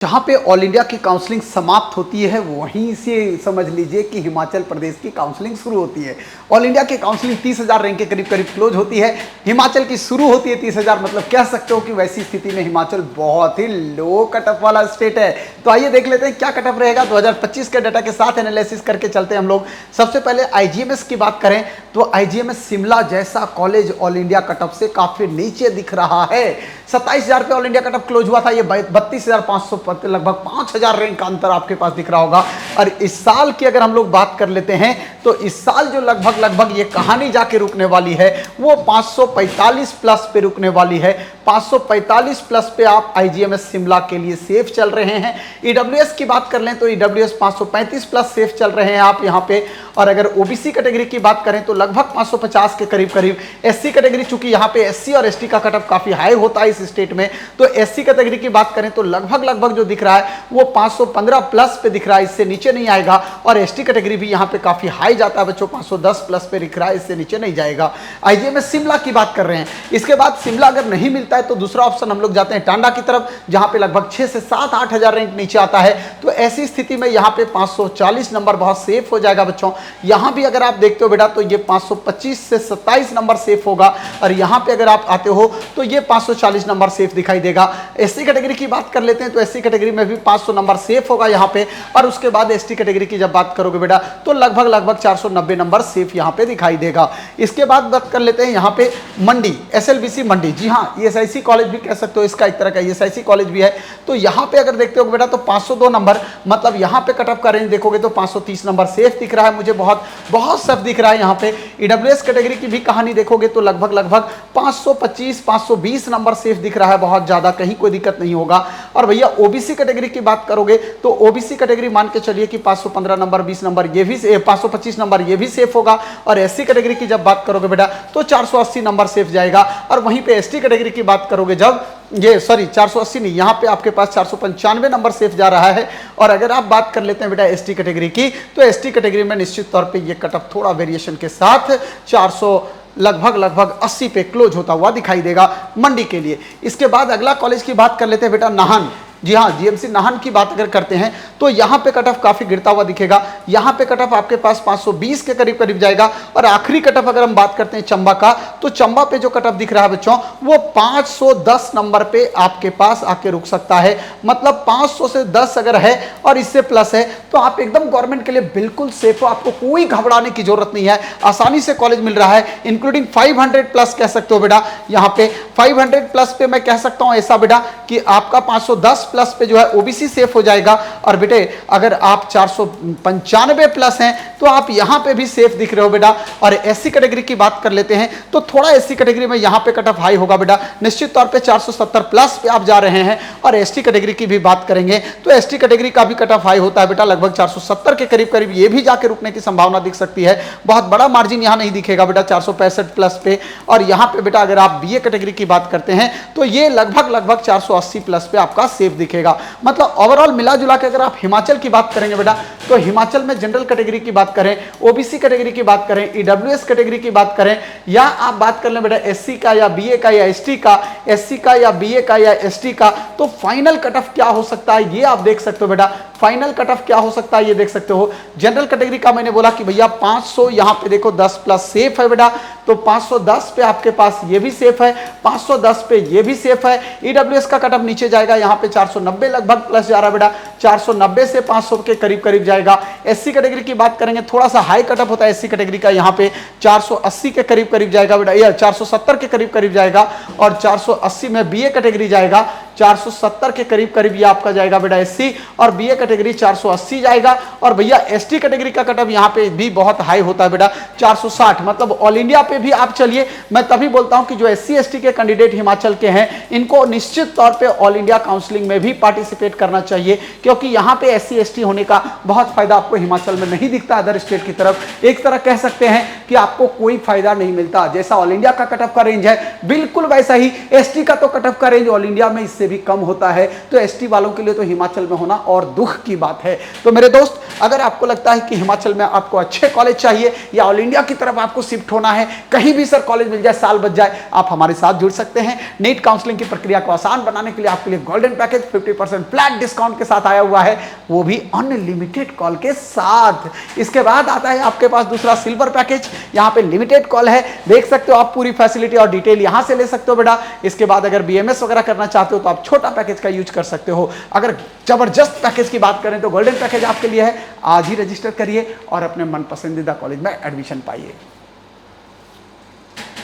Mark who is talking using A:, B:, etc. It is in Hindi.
A: जहाँ पे ऑल इंडिया की काउंसलिंग समाप्त होती है वहीं से समझ लीजिए कि हिमाचल प्रदेश की काउंसलिंग शुरू होती है। ऑल इंडिया की काउंसलिंग 30,000 रैंक के करीब करीब क्लोज होती है। हिमाचल की शुरू होती है 30,000, मतलब कह सकते हो कि वैसी स्थिति में हिमाचल बहुत ही लो कट ऑफ वाला स्टेट है। तो आइए देख लेते हैं क्या कट ऑफ रहेगा 2025 के डाटा के साथ एनालिसिस करके चलते हैं हम लोग। सबसे पहले आईजीएमएस की बात करें तो आईजीएमएस शिमला जैसा college all India cut off से काफी नीचे दिख रहा है। 27,000 पे all India cut off close हुआ था, ये 32,500 लगभग 5,000 रैंक का अंतर आपके पास दिख रहा होगा। और इस साल की अगर हम लोग बात कर लेते हैं तो इस साल जो लगभग ये कहानी जाके रुकने वाली है वो 545 प्लस पे रुकने वाली है। 545 प्लस पे आप आईजीएमएस शिमला के लिए सेफ चल रहे हैं। ईडब्ल्यूएस की बात कर लें तो ईडब्ल्यूएस 535 प्लस सेफ चल रहे हैं आप यहाँ पे। और अगर ओबीसी कैटेगरी की बात करें तो लगभग 550 के करीब करीब। एससी कैटेगरी चूंकि यहाँ पे एससी और एसटी का कट ऑफ काफी हाई होता है इस स्टेट में, तो एससी कैटेगरी की बात करें तो लगभग जो दिख रहा है वो 515 प्लस पे दिख रहा है, इससे नीचे नहीं आएगा। और एसटी कैटेगरी भी यहाँ पे काफी हाई जाता है बच्चों, 510 प्लस पे दिख रहा है, इससे नीचे नहीं जाएगा। आईजीएमएस शिमला की बात कर रहे हैं। इसके बाद शिमला अगर नहीं मिलता है तो दूसरा ऑप्शन हम लोग जाते हैं टांडा की तरफ, जहां पे लगभग 6 से 7-8 हजार रैंक नीचे आता है। तो ऐसी स्थिति में यहाँ पे 540 नंबर बहुत सेफ हो जाएगा बच्चों। यहां भी अगर आप देखते हो बेटा तो ये 525 से 27 नंबर सेफ होगा। और यहां पे अगर आप आते हो तो ये 540 नंबर सेफ दिखाई देगा। एससी कैटेगरी की बात कर लेते हैं तो एससी कैटेगरी में भी 500 नंबर सेफ होगा यहाँ पे। और उसके बाद एसटी कैटेगरी की जब बात करोगे बेटा तो लगभग 490 नंबर सेफ यहाँ पे दिखाई देगा। इसके बाद बात कर लेते हैं यहाँ पे मंडी, एसएलबीसी मंडी। जी हाँ, ईएसआईसी कॉलेज भी कह सकते हो, इसका एक तरह का ईएसआईसी कॉलेज भी है। तो यहाँ पे अगर देखते हो बेटा तो 502 नंबर, मतलब यहाँ पे कट ऑफ का रेंज देखोगे तो 530 नंबर सेफ दिख रहा है मुझे, बहुत सेफ दिख रहा है यहाँ पे। ईडब्ल्यूएस कैटेगरी की भी कहानी देखोगे तो लगभग 525-520 नंबर सेफ दिख रहा है, बहुत ज्यादा कहीं कोई दिक्कत नहीं होगा। और भैया ओबीसी कैटेगरी की बात करोगे तो ओबीसी कैटेगरी मान के चलिए कि 515 नंबर, 20 नंबर ये भी 525 नंबर ये भी सेफ होगा। और एससी कैटेगरी की जब बात करोगे बेटा तो 480 नंबर सेफ जाएगा। और वहीं पे एसटी कैटेगरी की बात करोगे जब 480 नहीं, यहाँ पे आपके पास 495 नंबर सेफ जा रहा है। और अगर आप बात कर लेते हैं बेटा एसटी कैटेगरी की तो एसटी कैटेगरी में निश्चित तौर पे ये कट ऑफ थोड़ा वेरिएशन के साथ 400 लगभग 80 पे क्लोज होता हुआ दिखाई देगा मंडी के लिए। इसके बाद अगला कॉलेज की बात कर लेते हैं बेटा नाहन। जी हाँ, जीएमसी नाहन की बात अगर करते हैं तो यहाँ पे कट ऑफ काफी गिरता हुआ दिखेगा। यहाँ पे कट ऑफ आपके पास 520 के करीब जाएगा। और आखिरी कट ऑफ अगर हम बात करते हैं चंबा का तो चंबा पे जो कट ऑफ दिख रहा है बच्चों वो 510 नंबर पे आपके पास आके रुक सकता है। मतलब 500 से 10 अगर है और इससे प्लस है तो आप एकदम गवर्नमेंट के लिए बिल्कुल सेफ हो, आपको कोई घबराने की जरूरत नहीं है। आसानी से कॉलेज मिल रहा है, इंक्लूडिंग 500 प्लस कह सकते हो बेटा। यहाँ पे 500 प्लस पे मैं कह सकता हूँ ऐसा बेटा कि आपका 510 प्लस पे जो है ओबीसी सेफ हो जाएगा। और बेटे अगर आप 495 प्लस हैं तो आप यहां पे भी सेफ दिख रहे हो बेटा। और एससी कैटेगरी की बात कर लेते हैं तो थोड़ा एससी कैटेगरी में यहां पे कट ऑफ हाई होगा बेटा, निश्चित तौर पे 470 प्लस पे आप जा रहे हैं। और एसटी कैटेगरी की भी बात करेंगे तो एसटी कैटेगरी का भी कट ऑफ हाई होता है बेटा, लगभग 470 के करीब ये भी जाके रुकने की संभावना दिख सकती है। बहुत बड़ा मार्जिन यहां नहीं दिखेगा बेटा 465 प्लस पे। और यहां पे बेटा अगर आप बीए कैटेगरी की बात करते हैं तो ये लगभग 480 प्लस पे आपका सेफ दिखेगा। मतलब ओवरऑल मिला जुला के अगर आप हिमाचल की बात करेंगे बेटा तो हिमाचल में जनरल कैटेगरी की बात करें, ओबीसी कैटेगरी की बात करें, ईडब्ल्यूएस कैटेगरी की बात करें, या आप बात कर लें बेटा एससी का या बीए का या एसटी का, एससी का या बीए का या एसटी का, तो फाइनल कट ऑफ क्या हो सकता है ये आप देख सकते हो बेटा। फाइनल कट ऑफ क्या हो सकता है ये देख सकते हो। जनरल कैटेगरी का मैंने बोला कि भैया 500 यहां पे देखो 10 प्लस सेफ है बेटा, तो 510 पे आपके पास ये भी सेफ है, 510 पे ये भी सेफ है। ईडब्ल्यूएस का कट ऑफ नीचे जाएगा, यहां पे 490 लगभग प्लस जा रहा है बेटा, 490 से 500 के करीब जाएगा। एससी कैटेगरी की बात करेंगे थोड़ा सा हाई कट ऑफ होता है एससी कैटेगरी का, यहां पे 480 के करीब जाएगा बेटा, या 470 के करीब जाएगा। और 480 में बीए कैटेगरी जाएगा, 470 के करीब ये आपका जाएगा बेटा एससी, और बीए कैटेगरी 480 जाएगा। और भैया एसटी कैटेगरी का कट ऑफ यहां पे भी बहुत हाई होता है बेटा, 460। मतलब ऑल इंडिया पे भी आप चलिए, मैं तभी बोलता हूं कि जो एससी एसटी के कैंडिडेट हिमाचल के हैं इनको निश्चित तौर पे ऑल इंडिया काउंसलिंग में भी पार्टिसिपेट करना चाहिए, क्योंकि यहां पे एससी एसटी होने का बहुत फायदा आपको हिमाचल में नहीं दिखता अदर स्टेट की तरफ। एक तरह कह सकते हैं कि आपको कोई फायदा नहीं मिलता। जैसा ऑल इंडिया का कट ऑफ का रेंज है बिल्कुल वैसा ही एसटी का तो कट ऑफ का रेंज ऑल इंडिया में इस से भी कम होता है, तो एसटी वालों के लिए तो हिमाचल में होना और दुख की बात है। तो मेरे दोस्त, अगर आपको लगता है कि हिमाचल में आपको अच्छे कॉलेज चाहिए या ऑल इंडिया की तरफ आपको शिफ्ट होना है, कहीं भी सर कॉलेज मिल जाए, साल बच जाए, आप हमारे साथ जुड़ सकते हैं। नीट काउंसलिंग की प्रक्रिया को आसान बनाने के लिए आपके लिए गोल्डन पैकेज 50% फ्लैट डिस्काउंट के साथ आया हुआ है, वो भी अनलिमिटेड कॉल के साथ। इसके बाद आता है आपके पास दूसरा सिल्वर पैकेज, यहाँ पे लिमिटेड कॉल है, देख सकते हो आप पूरी फैसिलिटी और डिटेल यहां से ले सकते हो बेटा। इसके बाद अगर बीएमएस वगैरह करना चाहते हो तो आप छोटा पैकेज का यूज कर सकते हो। अगर जबरदस्त पैकेज की बात करें तो गोल्डन पैकेज आपके लिए है। आज ही रजिस्टर करिए और अपने मन पसंदीदा कॉलेज में एडमिशन पाइए।